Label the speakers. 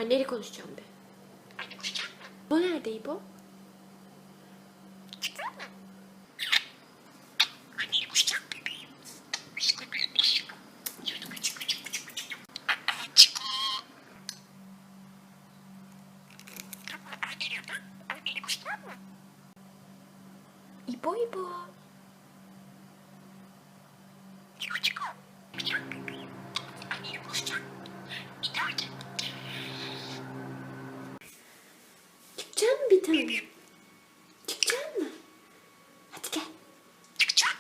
Speaker 1: Halleri konuşacağım de. O nerede İbo? İbo İbo.
Speaker 2: Çiko. Anneni buluşacağım. İleride.
Speaker 1: Çıkacak mı bir tane? Çıkacak mı? Hadi gel.
Speaker 2: Çıkacağım.